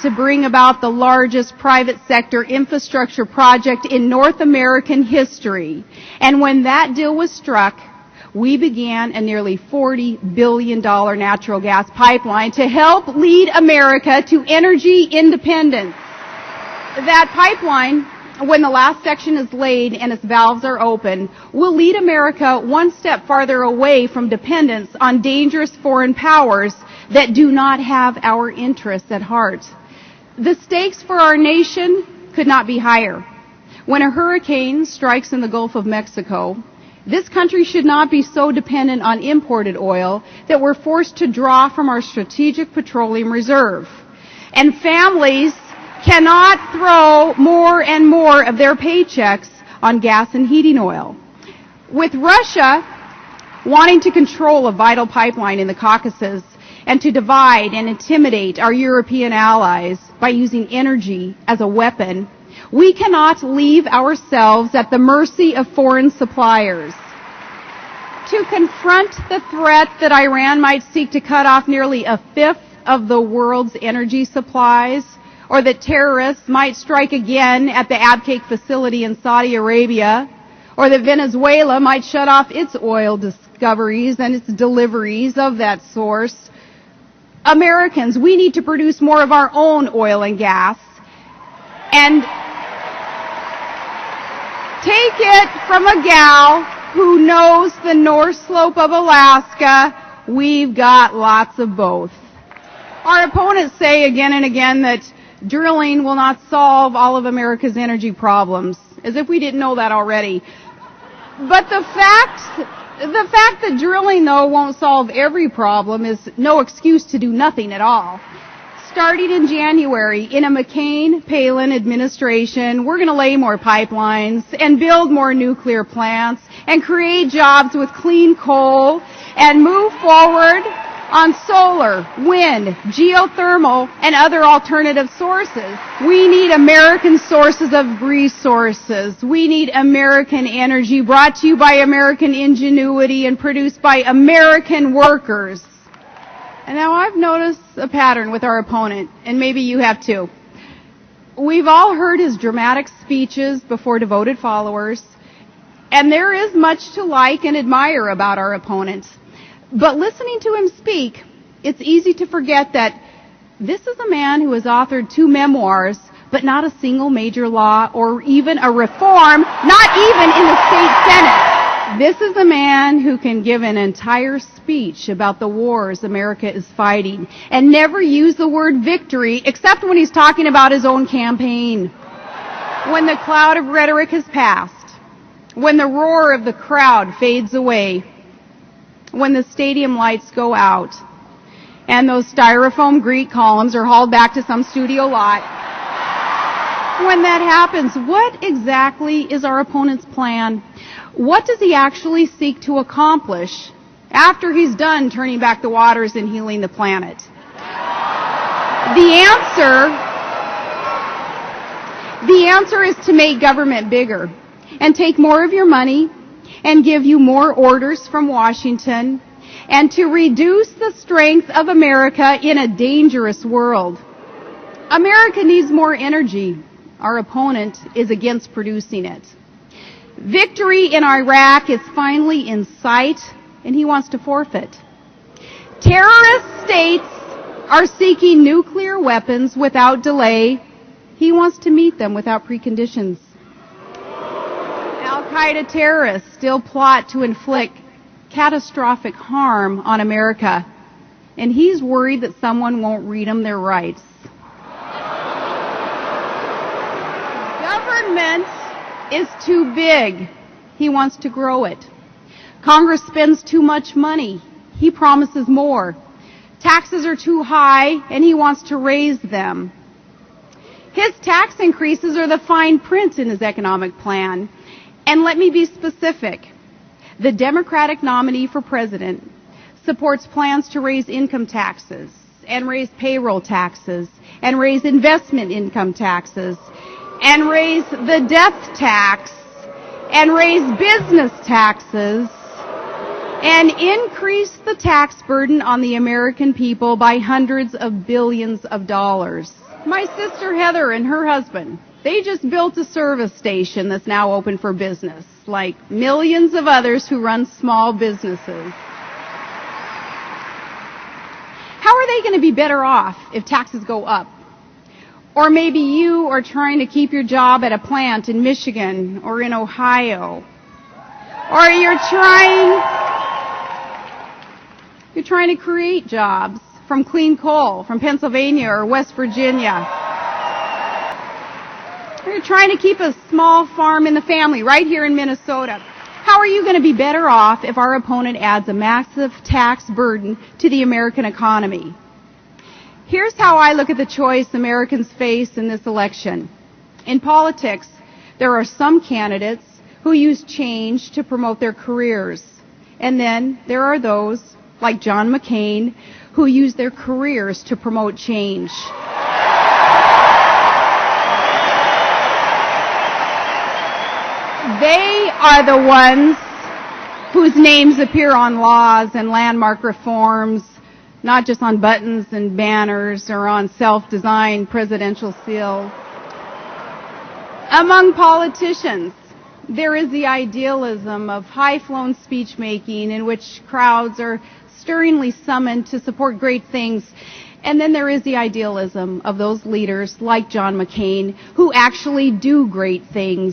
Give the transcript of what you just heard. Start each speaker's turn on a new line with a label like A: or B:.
A: to bring about the largest private sector infrastructure project in North American history. And when that deal was struck, we began a nearly $40 billion natural gas pipeline to help lead America to energy independence. That pipeline, when the last section is laid and its valves are open, will lead America one step farther away from dependence on dangerous foreign powers that do not have our interests at heart. The stakes for our nation could not be higher. When a hurricane strikes in the Gulf of Mexico, this country should not be so dependent on imported oil that we're forced to draw from our strategic petroleum reserve. And families cannot throw more and more of their paychecks on gas and heating oil. With Russia wanting to control a vital pipeline in the Caucasus and to divide and intimidate our European allies by using energy as a weapon, we cannot leave ourselves at the mercy of foreign suppliers. To confront the threat that Iran might seek to cut off nearly a fifth of the world's energy supplies, or that terrorists might strike again at the Abqaiq facility in Saudi Arabia, or that Venezuela might shut off its oil discoveries and its deliveries of that source, Americans, we need to produce more of our own oil and gas and take it from a gal who knows the North Slope of Alaska. We've got lots of both. Our opponents say again and again that drilling will not solve all of America's energy problems, as if we didn't know that already. But the fact that drilling, though, won't solve every problem is no excuse to do nothing at all. Starting in January, in a McCain-Palin administration, we're going to lay more pipelines and build more nuclear plants and create jobs with clean coal and move forward on solar, wind, geothermal, and other alternative sources. We need American sources of resources. We need American energy brought to you by American ingenuity and produced by American workers. And now I've noticed a pattern with our opponent, and maybe you have too. We've all heard his dramatic speeches before devoted followers, and there is much to like and admire about our opponent. But listening to him speak, it's easy to forget that this is a man who has authored 2 memoirs, but not a single major law or even a reform, not even in the state Senate. This is a man who can give an entire speech about the wars America is fighting and never use the word victory except when he's talking about his own campaign. When the cloud of rhetoric has passed, when the roar of the crowd fades away, when the stadium lights go out and those styrofoam Greek columns are hauled back to some studio lot, when that happens, what exactly is our opponent's plan? What does he actually seek to accomplish after he's done turning back the waters and healing the planet? The answer is to make government bigger and take more of your money and give you more orders from Washington, and to reduce the strength of America in a dangerous world. America needs more energy. Our opponent is against producing it. Victory in Iraq is finally in sight, and he wants to forfeit. Terrorist states are seeking nuclear weapons without delay. He wants to meet them without preconditions. Al-Qaeda terrorists still plot to inflict catastrophic harm on America, and he's worried that someone won't read them their rights. Government is too big. He wants to grow it. Congress spends too much money. He promises more. Taxes are too high, and he wants to raise them. His tax increases are the fine print in his economic plan. And let me be specific. The Democratic nominee for president supports plans to raise income taxes and raise payroll taxes and raise investment income taxes and raise the death tax and raise business taxes and increase the tax burden on the American people by hundreds of billions of dollars. My sister Heather and her husband, they just built a service station that's now open for business, like millions of others who run small businesses. How are they going to be better off if taxes go up? Or maybe you are trying to keep your job at a plant in Michigan or in Ohio. Or you're trying to create jobs from clean coal from Pennsylvania or West Virginia. Or you're trying to keep a small farm in the family right here in Minnesota. How are you going to be better off if our opponent adds a massive tax burden to the American economy? Here's how I look at the choice Americans face in this election. In politics, there are some candidates who use change to promote their careers. And then there are those, like John McCain, who use their careers to promote change. They are the ones whose names appear on laws and landmark reforms, not just on buttons and banners or on self-designed presidential seals. Among politicians, there is the idealism of high-flown speech-making in which crowds are stirringly summoned to support great things. And then there is the idealism of those leaders like John McCain who actually do great things